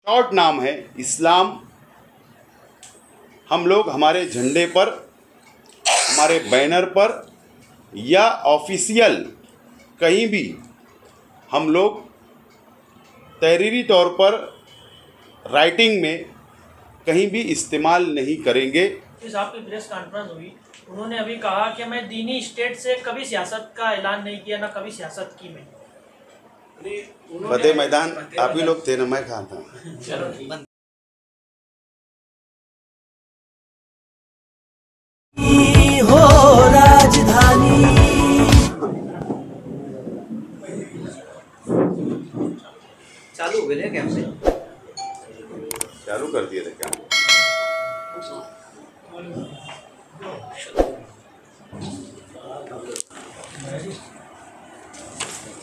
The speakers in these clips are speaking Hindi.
शॉर्ट नाम है इस्लाम। हम लोग हमारे झंडे पर, हमारे बैनर पर या ऑफिशियल कहीं भी हम लोग तहरीरी तौर पर राइटिंग में कहीं भी इस्तेमाल नहीं करेंगे। इस आपकी प्रेस कॉन्फ्रेंस हुई, उन्होंने अभी कहा कि मैं दीनी स्टेट से कभी सियासत का ऐलान नहीं किया, ना कभी सियासत की मैंने। फतेह मैदान आप ही लोग थे ना, मैं कहा था। चलो हो राजधानी चालू हो गए कैंप से चालू कर दिए थे क्या?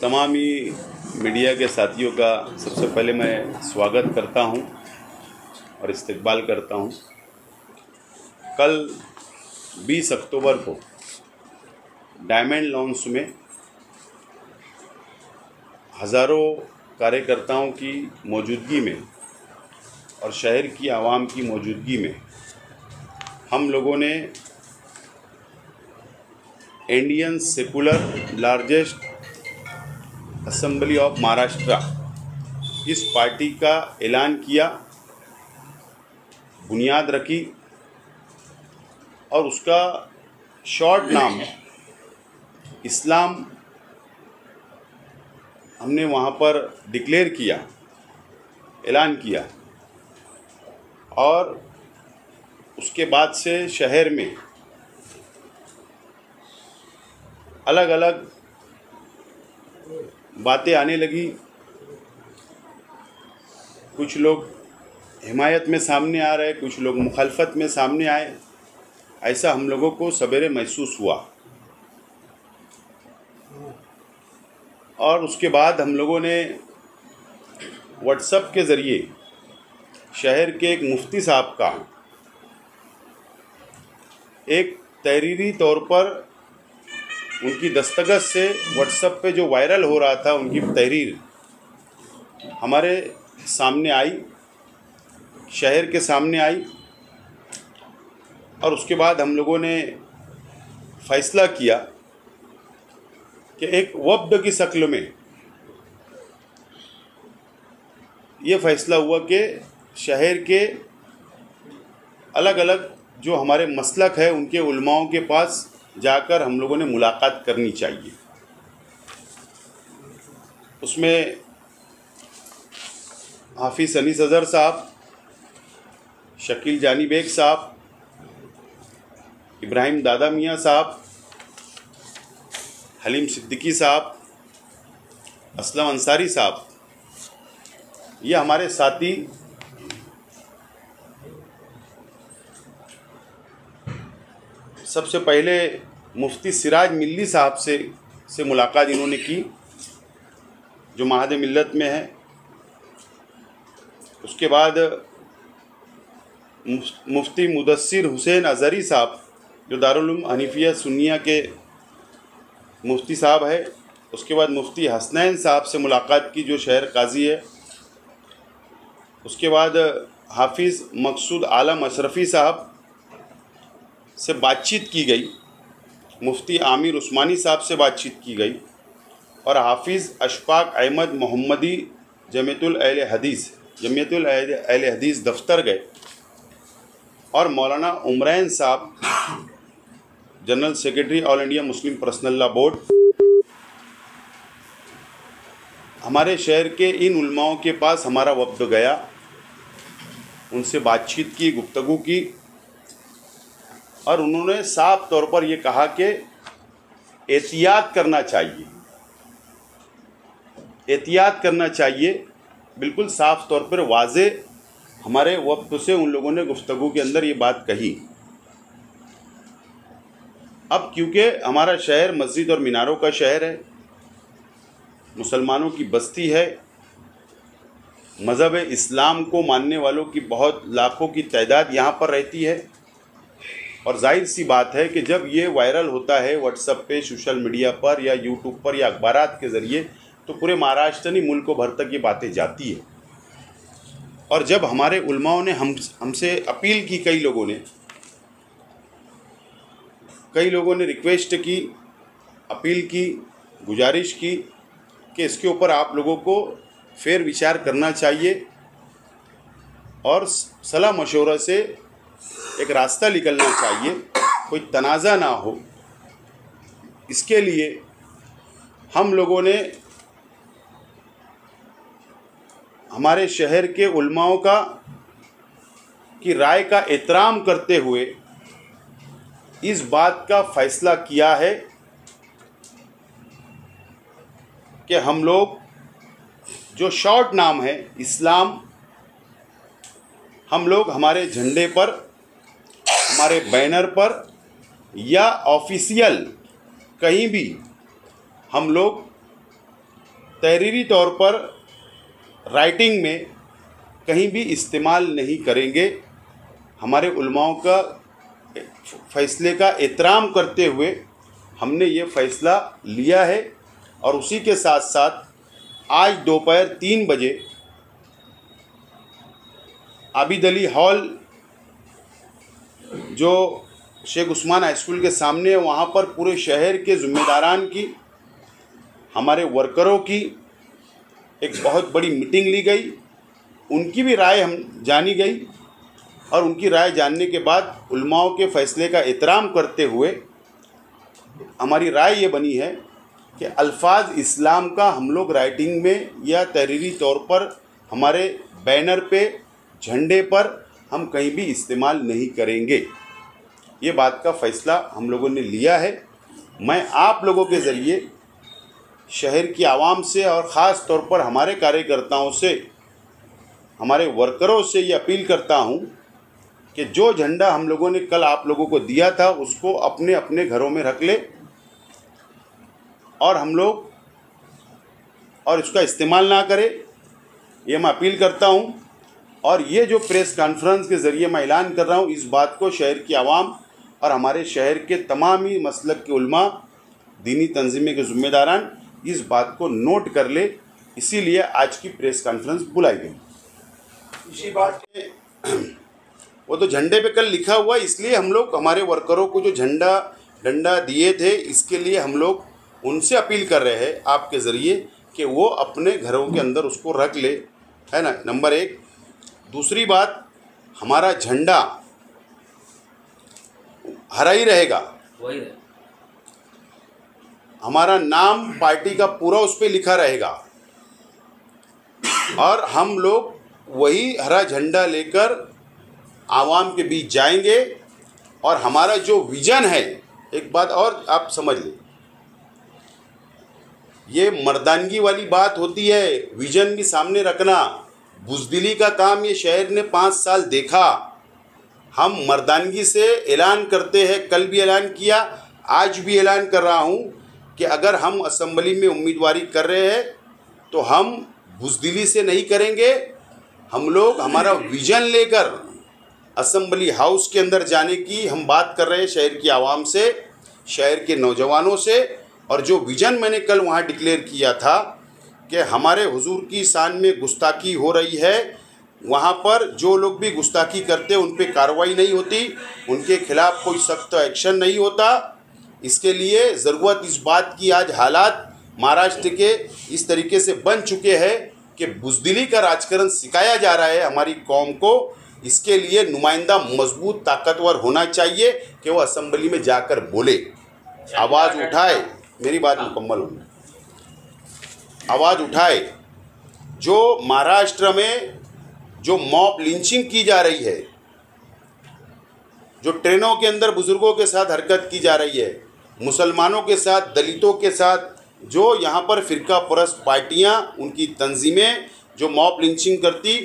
तमाम ही मीडिया के साथियों का सबसे पहले मैं स्वागत करता हूं और इस्तकबाल करता हूं। कल 20 अक्टूबर को डायमंड लॉन्स में हज़ारों कार्यकर्ताओं की मौजूदगी में और शहर की आवाम की मौजूदगी में हम लोगों ने Indian secular largest assembly of Maharashtra इस पार्टी का ऐलान किया, बुनियाद रखी और उसका शॉर्ट नाम इस्लाम हमने वहाँ पर डिक्लेयर किया, ऐलान किया। और उसके बाद से शहर में अलग अलग बातें आने लगी। कुछ लोग हिमायत में सामने आ रहे, कुछ लोग मुखालफत में सामने आए। ऐसा हम लोगों को सवेरे महसूस हुआ और उसके बाद हम लोगों ने व्हाट्सएप के ज़रिए शहर के एक मुफ्ती साहब का एक तहरीरी तौर पर उनकी दस्तखत से व्हाट्सएप पे जो वायरल हो रहा था, उनकी तहरीर हमारे सामने आई, शहर के सामने आई। और उसके बाद हम लोगों ने फ़ैसला किया कि एक वफ़द की शक्ल में ये फ़ैसला हुआ कि शहर के अलग अलग जो हमारे मसलक है उनके उलमाओं के पास जाकर हम लोगों ने मुलाकात करनी चाहिए। उसमें हाफिज़ अनीस अज़हर साहब, शकील जानी बेग साहब, इब्राहिम दादा मियाँ साहब, हलीम सिद्दीकी साहब, असलम अंसारी साहब, ये हमारे साथी सबसे पहले मुफ्ती सिराज मिल्ली साहब से मुलाकात इन्होंने की, जो महाद मिल्लत में है। उसके बाद मुफ्ती मुदस्सिर हुसैन अज़हरी साहब, जो दारुल उलूम हनीफिया सुन्निया के मुफ्ती साहब है। उसके बाद मुफ्ती हसनैन साहब से मुलाकात की, जो शहर काजी है। उसके बाद हाफिज़ मकसूद आलम अशरफ़ी साहब से बातचीत की गई, मुफ्ती आमिर उस्मानी साहब से बातचीत की गई और हाफिज़ अशफाक अहमद मोहम्मदी जमीयतुल अहले हदीस दफ्तर गए और मौलाना उमरैन साहब, general secretary all India Muslim personal law board, हमारे शहर के इन उलमाओं के पास हमारा वफ़द गया, उनसे बातचीत की, गुफ्तगू की और उन्होंने साफ तौर पर ये कहा कि एहतियात करना चाहिए, एहतियात करना चाहिए। बिल्कुल साफ तौर पर वाज़े हमारे वक्त से उन लोगों ने गुफ्तगू के अंदर ये बात कही। अब क्योंकि हमारा शहर मस्जिद और मीनारों का शहर है, मुसलमानों की बस्ती है, मज़हब इस्लाम को मानने वालों की बहुत लाखों की तादाद यहाँ पर रहती है और जाहिर सी बात है कि जब ये वायरल होता है व्हाट्सएप पे, सोशल मीडिया पर या यूट्यूब पर या अखबारात के ज़रिए, तो पूरे महाराष्ट्र नहीं मुल्क भर तक ये बातें जाती है और जब हमारे उलमाओं ने हमसे अपील की, कई लोगों ने रिक्वेस्ट की, अपील की, गुजारिश की कि इसके ऊपर आप लोगों को फेर विचार करना चाहिए और सलाह मशवरा से एक रास्ता निकलना चाहिए, कोई तनाज़ा ना हो। इसके लिए हम लोगों ने हमारे शहर के उलमाओं की राय का एहतराम करते हुए इस बात का फ़ैसला किया है कि हम लोग जो शॉर्ट नाम है इस्लाम, हम लोग हमारे झंडे पर, हमारे बैनर पर या ऑफिशियल कहीं भी हम लोग तहरीरी तौर पर राइटिंग में कहीं भी इस्तेमाल नहीं करेंगे। हमारे उलमाओं का फ़ैसले का एहतराम करते हुए हमने ये फ़ैसला लिया है। और उसी के साथ साथ आज दोपहर 3 बजे आबिद अली हॉल जो शेख उस्मान हाई स्कूल के सामने है, वहाँ पर पूरे शहर के ज़िम्मेदारान की, हमारे वर्करों की एक बहुत बड़ी मीटिंग ली गई। उनकी भी राय हम जानी गई और उनकी राय जानने के बाद उलमाओं के फ़ैसले का एहतराम करते हुए हमारी राय ये बनी है कि अल्फाज इस्लाम का हम लोग राइटिंग में या तहरीरी तौर पर हमारे बैनर पे, झंडे पर हम कहीं भी इस्तेमाल नहीं करेंगे। ये बात का फ़ैसला हम लोगों ने लिया है। मैं आप लोगों के ज़रिए शहर की आवाम से और ख़ास तौर पर हमारे कार्यकर्ताओं से, हमारे वर्करों से ये अपील करता हूँ कि जो झंडा हम लोगों ने कल आप लोगों को दिया था उसको अपने अपने घरों में रख ले और हम लोग और इसका इस्तेमाल ना करें, ये मैं अपील करता हूँ। और ये जो प्रेस कॉन्फ्रेंस के ज़रिए मैं ऐलान कर रहा हूँ, इस बात को शहर की आवाम और हमारे शहर के तमाम ही मसलक के उलमा, दीनी तंजीमें के ज़िम्मेदारान इस बात को नोट कर ले, इसीलिए आज की प्रेस कॉन्फ्रेंस बुलाई गई। इसी बात के वो तो झंडे पे कल लिखा हुआ, इसलिए हम लोग हमारे वर्करों को जो झंडा डंडा दिए थे, इसके लिए हम लोग उनसे अपील कर रहे हैं आपके ज़रिए कि वो अपने घरों के अंदर उसको रख ले, है ना, नंबर 1। दूसरी बात, हमारा झंडा हरा ही रहेगा, वही है। हमारा नाम पार्टी का पूरा उस पर लिखा रहेगा और हम लोग वही हरा झंडा लेकर आवाम के बीच जाएंगे। और हमारा जो विज़न है, एक बात और आप समझ लें, ये मर्दानगी वाली बात होती है, विज़न भी सामने रखना। बुज़दिली का काम ये शहर ने 5 साल देखा। हम मर्दानगी से ऐलान करते हैं, कल भी ऐलान किया, आज भी ऐलान कर रहा हूँ कि अगर हम असम्बली में उम्मीदवारी कर रहे हैं तो हम बुज़दिली से नहीं करेंगे। हम लोग हमारा विज़न लेकर असम्बली हाउस के अंदर जाने की हम बात कर रहे हैं शहर की आवाम से, शहर के नौजवानों से। और जो विज़न मैंने कल वहाँ डिक्लेयर किया था कि हमारे हुजूर की शान में गुस्ताखी हो रही है, वहाँ पर जो लोग भी गुस्ताखी करते उन पे कार्रवाई नहीं होती, उनके खिलाफ़ कोई सख्त एक्शन नहीं होता। इसके लिए ज़रूरत इस बात की, आज हालात महाराष्ट्र के इस तरीके से बन चुके हैं कि बुज़दिली का राजकारण सिखाया जा रहा है हमारी कौम को। इसके लिए नुमाइंदा मजबूत ताकतवर होना चाहिए कि वो असम्बली में जाकर बोले, आवाज़ उठाए। मेरी बात मुकम्मल होगी, आवाज़ उठाए। जो महाराष्ट्र में जो मॉब लिंचिंग की जा रही है, जो ट्रेनों के अंदर बुज़ुर्गों के साथ हरकत की जा रही है, मुसलमानों के साथ, दलितों के साथ, जो यहाँ पर फ़िरका परस्त पार्टियाँ, उनकी तंजीमें जो मॉब लिंचिंग करती,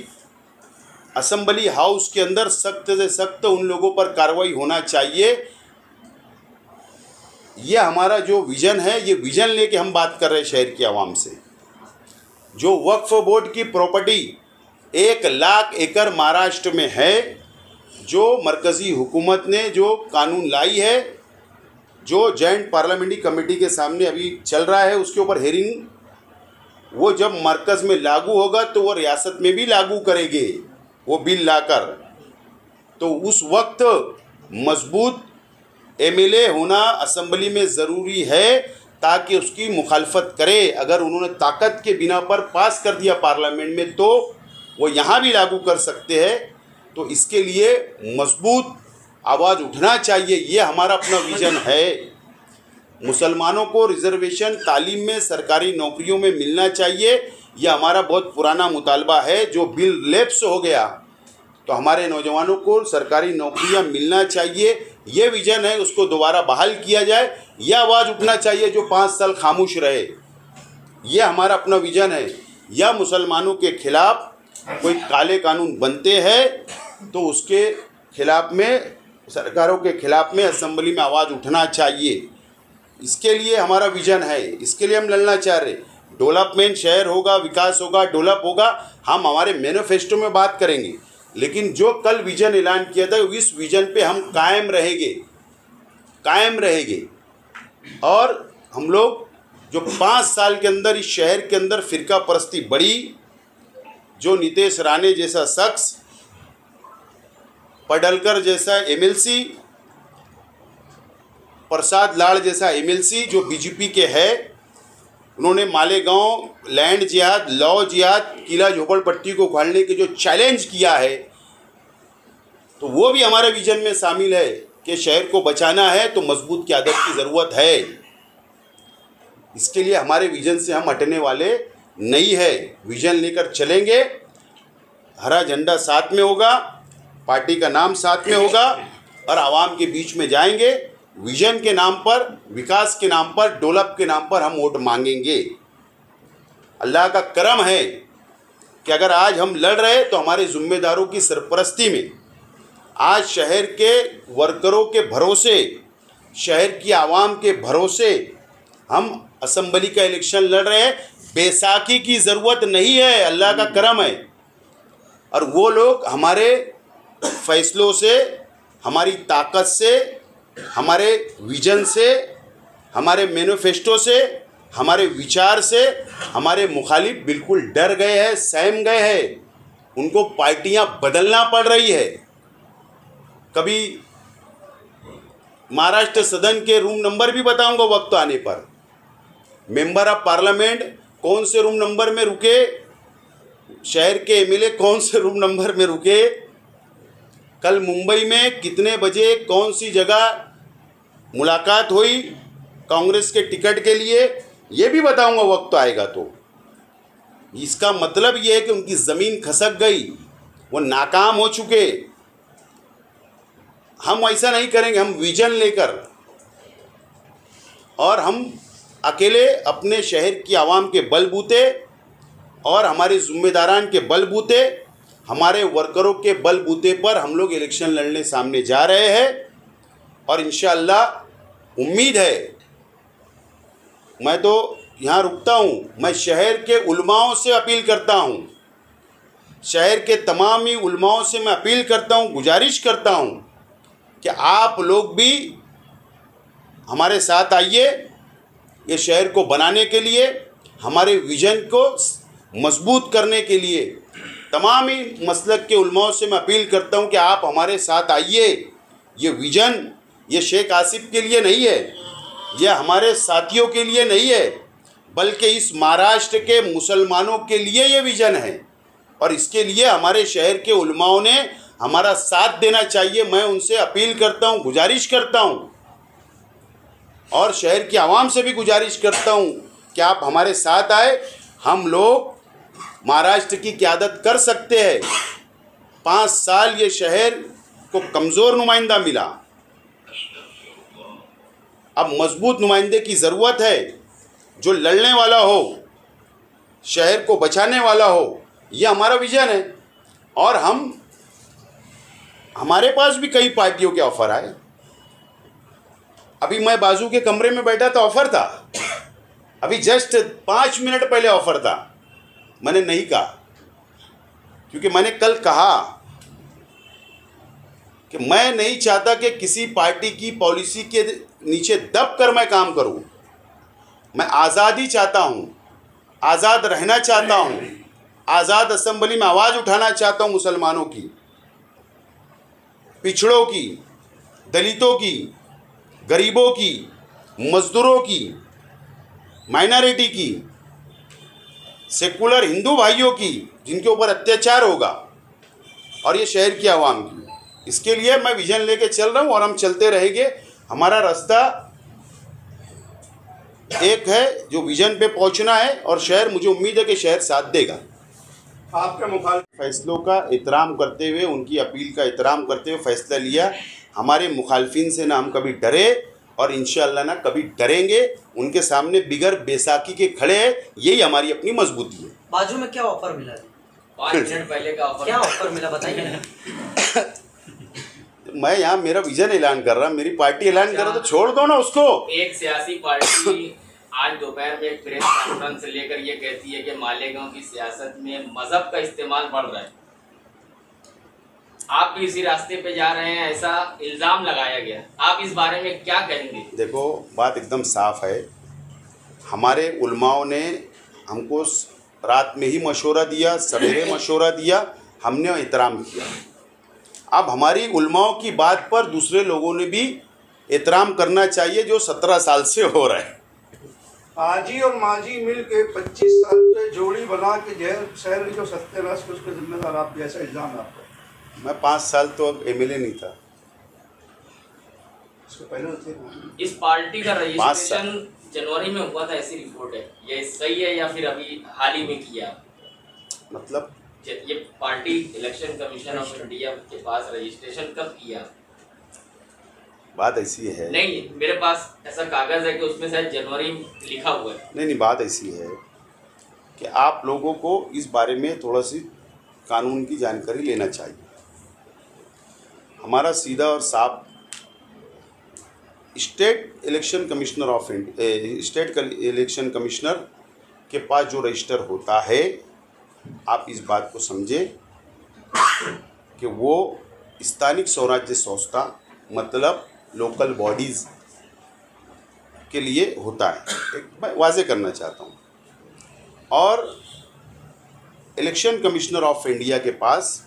असम्बली हाउस के अंदर सख्त से सख्त उन लोगों पर कार्रवाई होना चाहिए। ये हमारा जो विज़न है, ये विज़न लेके हम बात कर रहे हैं शहर की आवाम से। जो वक्फ बोर्ड की प्रॉपर्टी 1 लाख एकड़ महाराष्ट्र में है, जो मरकज़ी हुकूमत ने जो कानून लाई है, जो जॉइंट पार्लियामेंट्री कमेटी के सामने अभी चल रहा है, उसके ऊपर हेयरिंग, वो जब मरकज़ में लागू होगा तो वो रियासत में भी लागू करेंगे। वो बिल लाकर, तो उस वक्त मजबूत एमएलए होना असेंबली में ज़रूरी है ताकि उसकी मुखालफत करे। अगर उन्होंने ताकत के बिना पर पास कर दिया पार्लियामेंट में तो वो यहाँ भी लागू कर सकते हैं। तो इसके लिए मजबूत आवाज़ उठना चाहिए, ये हमारा अपना विज़न है। मुसलमानों को रिजर्वेशन तालीम में, सरकारी नौकरियों में मिलना चाहिए, यह हमारा बहुत पुराना मुतालबा है। जो बिल लैप्स हो गया तो हमारे नौजवानों को सरकारी नौकरियां मिलना चाहिए, ये विज़न है, उसको दोबारा बहाल किया जाए। यह आवाज़ उठना चाहिए जो 5 साल खामोश रहे, यह हमारा अपना विज़न है। या मुसलमानों के खिलाफ कोई काले कानून बनते हैं तो उसके खिलाफ में, सरकारों के खिलाफ में असेंबली में आवाज़ उठना चाहिए। इसके लिए हमारा विज़न है, इसके लिए हम लड़ना चाह रहे। डेवलपमेंट, शहर होगा, विकास होगा, डेवलप होगा, हम हमारे मैनिफेस्टो में बात करेंगे, लेकिन जो कल विज़न ऐलान किया था इस विज़न पे हम कायम रहेंगे। और हम लोग जो 5 साल के अंदर इस शहर के अंदर फ़िरका परस्ती बढ़ी, जो नीतीश राणे जैसा शख्स, पडलकर जैसा एमएलसी, प्रसाद लाड़ जैसा एमएलसी जो बीजेपी के है, उन्होंने मालेगांव लैंड जिहाद, लॉ जिहाद, किला झोपड़पट्टी को उखाड़ने के जो चैलेंज किया है, तो वो भी हमारे विज़न में शामिल है कि शहर को बचाना है तो मजबूत क़यादत की ज़रूरत है। इसके लिए हमारे विज़न से हम हटने वाले नहीं है, विज़न लेकर चलेंगे। हरा झंडा साथ में होगा, पार्टी का नाम साथ में होगा और आवाम के बीच में जाएंगे। विज़न के नाम पर, विकास के नाम पर, डेवलप के नाम पर हम वोट मांगेंगे। अल्लाह का करम है कि अगर आज हम लड़ रहे तो हमारे ज़िम्मेदारों की सरपरस्ती में आज शहर के वर्करों के भरोसे, शहर की आवाम के भरोसे हम असेंबली का इलेक्शन लड़ रहे हैं। बैसाखी की ज़रूरत नहीं है, अल्लाह का करम है। और वो लोग हमारे फैसलों से, हमारी ताकत से, हमारे विज़न से, हमारे मैनिफेस्टो से, हमारे विचार से हमारे मुखालिफ बिल्कुल डर गए हैं, सहम गए हैं। उनको पार्टियां बदलना पड़ रही है। कभी महाराष्ट्र सदन के रूम नंबर भी बताऊंगा वक्त आने पर। मेंबर ऑफ पार्लियामेंट कौन से रूम नंबर में रुके, शहर के एमएलए कौन से रूम नंबर में रुके, कल मुंबई में कितने बजे कौन सी जगह मुलाकात हुई कांग्रेस के टिकट के लिए, ये भी बताऊंगा वक्त आएगा तो। इसका मतलब ये है कि उनकी ज़मीन खसक गई, वो नाकाम हो चुके। हम ऐसा नहीं करेंगे, हम विज़न लेकर, और हम अकेले अपने शहर की आवाम के बलबूते और हमारे ज़िम्मेदारान के बलबूते, हमारे वर्करों के बलबूते पर हम लोग इलेक्शन लड़ने सामने जा रहे हैं। और इंशाअल्लाह उम्मीद है, मैं तो यहाँ रुकता हूँ, मैं शहर के उलमाओं से अपील करता हूँ, शहर के तमाम ही उलमाओं से मैं अपील करता हूँ, गुजारिश करता हूँ कि आप लोग भी हमारे साथ आइए। ये शहर को बनाने के लिए, हमारे विज़न को मजबूत करने के लिए तमाम ही मसलक के उलमाओं से मैं अपील करता हूँ कि आप हमारे साथ आइए। ये विज़न ये शेख आसिफ के लिए नहीं है, यह हमारे साथियों के लिए नहीं है, बल्कि इस महाराष्ट्र के मुसलमानों के लिए ये विज़न है। और इसके लिए हमारे शहर के उलमाओं ने हमारा साथ देना चाहिए। मैं उनसे अपील करता हूँ, गुजारिश करता हूँ, और शहर की आवाम से भी गुजारिश करता हूँ कि आप हमारे साथ आए। हम लोग महाराष्ट्र की क़यादत कर सकते हैं। 5 साल ये शहर को कमज़ोर नुमाइंदा मिला, अब मजबूत नुमाइंदे की ज़रूरत है, जो लड़ने वाला हो, शहर को बचाने वाला हो। ये हमारा विज़न है। और हमारे पास भी कई पार्टियों के ऑफ़र आए। अभी मैं बाजू के कमरे में बैठा था, ऑफ़र था, अभी जस्ट 5 मिनट पहले ऑफ़र था, मैंने नहीं कहा, क्योंकि मैंने कल कहा कि मैं नहीं चाहता कि किसी पार्टी की पॉलिसी के नीचे दब कर मैं काम करूं। मैं आज़ादी चाहता हूं, आज़ाद रहना चाहता हूं, आज़ाद असेंबली में आवाज़ उठाना चाहता हूँ मुसलमानों की, पिछड़ों की, दलितों की, गरीबों की, मजदूरों की, माइनॉरिटी की, सेकुलर हिंदू भाइयों की जिनके ऊपर अत्याचार होगा, और ये शहर की आवाम की। इसके लिए मैं विजन लेके चल रहा हूँ और हम चलते रहेंगे। हमारा रास्ता एक है जो विजन पे पहुंचना है, और शहर, मुझे उम्मीद है कि शहर साथ देगा। आपके मुखालिफ फैसलों का एहतराम करते हुए, उनकी अपील का एहतराम करते हुए फैसला लिया। हमारे मुखालफिन से ना हम कभी डरे और इंशाअल्लाह ना कभी डरेंगे। उनके सामने बिगर बेसाखी के खड़े हैं, यही हमारी अपनी मजबूती है। बाजू में क्या ऑफर मिला जी? 5 मिनट पहले का ऑफर क्या ऑफर मिला बताइए। मैं यहाँ मेरा विजन ऐलान कर रहा, मेरी पार्टी ऐलान कर रहा, तो छोड़ दो ना उसको। एक सियासी पार्टी आज दोपहर में एक प्रेस कॉन्फ्रेंस लेकर ये कहती है कि मालेगांव की सियासत में मजहब का इस्तेमाल बढ़ रहा है। आप भी इसी रास्ते पे जा रहे हैं, ऐसा इल्जाम लगाया गया। आप इस बारे में क्या कहेंगे? देखो, बात एकदम साफ है। हमारे उलमाओं ने हमको रात में ही मशवरा दिया, सवेरे मशवरा दिया, हमने एहतराम किया। अब हमारी उलमाओं की बात पर दूसरे लोगों ने भी एहतराम करना चाहिए, जो 17 साल से हो रहा है। हाजी और माजी मिल के 25 साल से जोड़ी बना के शहर की जो सत्यानाश के उसके जिम्मेदार आप भी, ऐसा इल्जाम है आपको। मैं 5 साल तो अब MLA नहीं था, उसके पहले तो थे। इस पार्टी का रजिस्ट्रेशन जनवरी में हुआ था, ऐसी रिपोर्ट है। ये सही है या फिर अभी हाल ही में किया? मतलब ये party election commission of India के पास रजिस्ट्रेशन कब किया? बात ऐसी है, नहीं, मेरे पास ऐसा कागज है कि उसमें शायद जनवरी लिखा हुआ है। नहीं, बात ऐसी है कि आप लोगों को इस बारे में थोड़ा सी कानून की जानकारी लेना चाहिए। हमारा सीधा और साफ state election commissioner of India, state election commissioner के पास जो रजिस्टर होता है, आप इस बात को समझें कि वो स्थानिक स्वराज्य संस्था, मतलब लोकल बॉडीज़ के लिए होता है। एक मैं वाजे करना चाहता हूँ। और इलेक्शन कमिश्नर ऑफ इंडिया के पास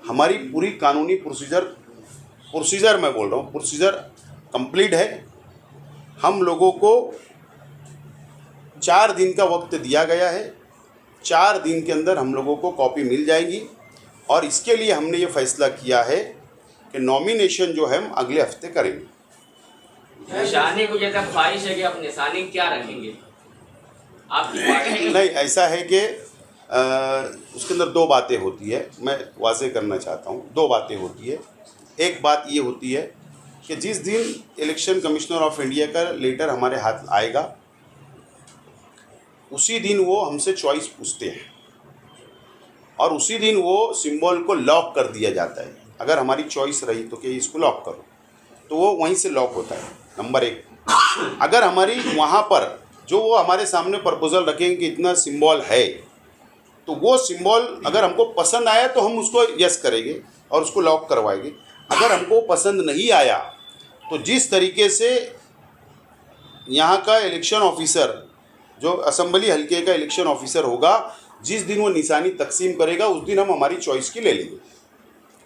हमारी पूरी कानूनी प्रोसीजर मैं बोल रहा हूँ, प्रोसीजर कंप्लीट है। हम लोगों को 4 दिन का वक्त दिया गया है। 4 दिन के अंदर हम लोगों को कॉपी मिल जाएगी, और इसके लिए हमने ये फैसला किया है कि नॉमिनेशन जो है हम अगले हफ्ते करेंगे। निशानी को जैसा ख्वाहिश है कि आप निशानी क्या रखेंगे आपकी पार्टी? नहीं, ऐसा है कि उसके अंदर 2 बातें होती है, मैं वाजे करना चाहता हूँ। 2 बातें होती है। एक बात ये होती है कि जिस दिन इलेक्शन कमिश्नर ऑफ इंडिया का लेटर हमारे हाथ आएगा, उसी दिन वो हमसे चॉइस पूछते हैं, और उसी दिन वो सिंबल को लॉक कर दिया जाता है। अगर हमारी चॉइस रही तो कि इसको लॉक करो, तो वो वहीं से लॉक होता है, नंबर 1। अगर हमारी वहाँ पर जो वो हमारे सामने प्रपोजल रखेंगे कि इतना सिंबल है, तो वो सिंबल अगर हमको पसंद आया तो हम उसको यस करेंगे और उसको लॉक करवाएंगे। अगर हमको पसंद नहीं आया तो जिस तरीके से यहाँ का इलेक्शन ऑफिसर, जो असेंबली हल्के का इलेक्शन ऑफिसर होगा, जिस दिन वो निशानी तकसीम करेगा, उस दिन हम हमारी चॉइस की ले लेंगे।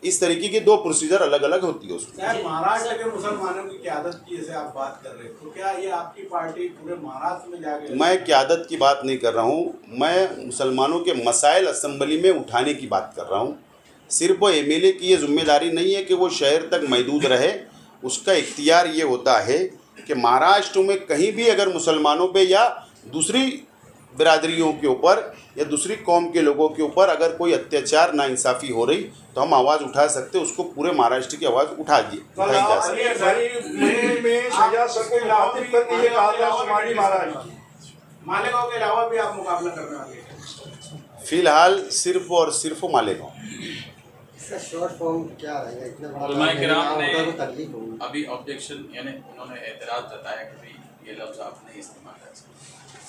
इस तरीके की 2 प्रोसीजर अलग अलग होती है उसमें। महाराष्ट्र के मुसलमानों की क़यादत की जैसे आप बात कर रहे हैं, तो क्या ये आपकी पार्टी पूरे महाराष्ट्र में जाके? मैं क़यादत की बात नहीं कर रहा हूँ, मैं मुसलमानों के मसाइल असेंबली में उठाने की बात कर रहा हूँ। सिर्फ वो MLA की ये जिम्मेदारी नहीं है कि वो शहर तक महदूद रहे, उसका इख्तियार ये होता है कि महाराष्ट्र में कहीं भी अगर मुसलमानों पे या दूसरी बिरादरियों के ऊपर या दूसरी कौम के लोगों के ऊपर अगर कोई अत्याचार नाइंसाफ़ी हो रही, तो हम आवाज़ उठा सकते हैं। उसको पूरे महाराष्ट्र की आवाज़ उठाई जा सकती है। मालेगांव के अलावा भी आप मुकाबला करने वाले हैं? फिलहाल सिर्फ और सिर्फ मालेगांव। इसका शॉर्ट फॉर्म क्या रहेगा? इतना बड़ा उलमाए किराम ने तकलीफ होगी। अभी ऑब्जेक्शन, यानी उन्होंने एतराज़ जताया कि भाई ये लफ्ज़ आप नहीं इस्तेमाल कर सकते।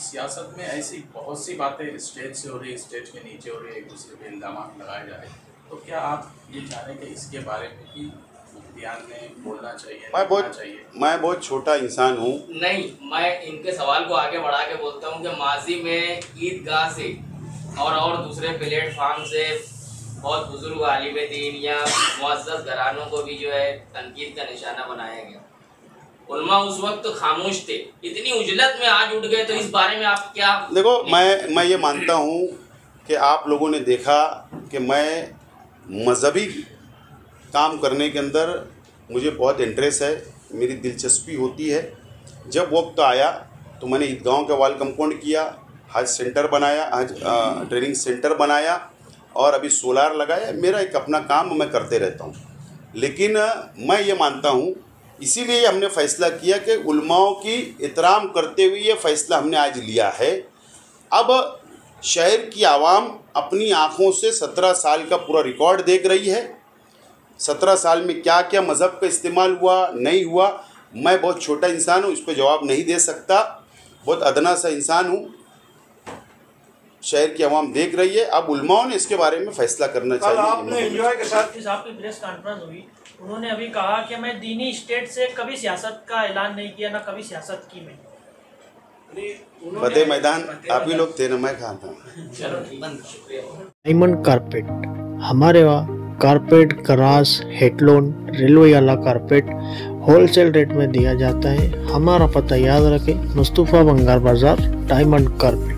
सियासत में ऐसी बहुत सी बातें स्टेज से हो रही, स्टेज के नीचे हो रही, एक दूसरे पे इल्ज़ाम लगाए जा रहे हैं, तो क्या आप ये चाह रहे हैं कि इसके बारे में भी ध्यान में बोलना चाहिए? मैं बहुत छोटा इंसान हूँ। नहीं, मैं इनके सवाल को आगे बढ़ा के बोलता हूँ कि माजी में ईदगाह से और दूसरे प्लेटफार्म से बहुत बुजुर्ग आलिम दीन या मुअज़्ज़ज़ घरानों को भी जो है तनकीद का निशाना बनाया गया। उलमा उस वक्त तो खामोश थे, इतनी उजलत में आज उठ गए, तो इस बारे में आप क्या? देखो, मैं ये मानता हूँ कि आप लोगों ने देखा कि मैं मज़हबी काम करने के अंदर मुझे बहुत इंटरेस्ट है, मेरी दिलचस्पी होती है। जब वक्त आया तो मैंने ईदगाहों का वाल कंपाउंड किया, हज सेंटर बनाया, हज ट्रेनिंग सेंटर बनाया और अभी सोलार लगाया। मेरा एक अपना काम मैं करते रहता हूँ, लेकिन मैं ये मानता हूँ, इसीलिए हमने फ़ैसला किया कि उलमाओं की एहतराम करते हुए ये फ़ैसला हमने आज लिया है। अब शहर की आवाम अपनी आँखों से 17 साल का पूरा रिकॉर्ड देख रही है। 17 साल में क्या क्या मज़हब का इस्तेमाल हुआ, नहीं हुआ, मैं बहुत छोटा इंसान हूँ, इस पर जवाब नहीं दे सकता, बहुत अदना सा इंसान हूँ। शहर की आवाम देख रही है, अब उलमाओं ने इसके बारे में फ़ैसला करना कल आपने चाहिए। एंजॉय के साथ मुफ्ती साहब की प्रेस कॉन्फ्रेंस हुई, उन्होंने अभी कहा कि मैं दीनी स्टेट से कभी सियासत का ऐलान नहीं किया, ना कभी सियासत की मैंने। फतेह मैदान आप ही लोग थे ना, मैं कहा था। चलो ठीक है, शुक्रिया। डायमंड कारपेट, हमारे वहाँ कारपेट, करास, हेडलोन, रेलवे वाला कारपेट होलसेल रेट में दिया जाता है। हमारा पता याद रखें, मुस्तफ़ा बंगार बाज़ार, डायमंड कारपेट।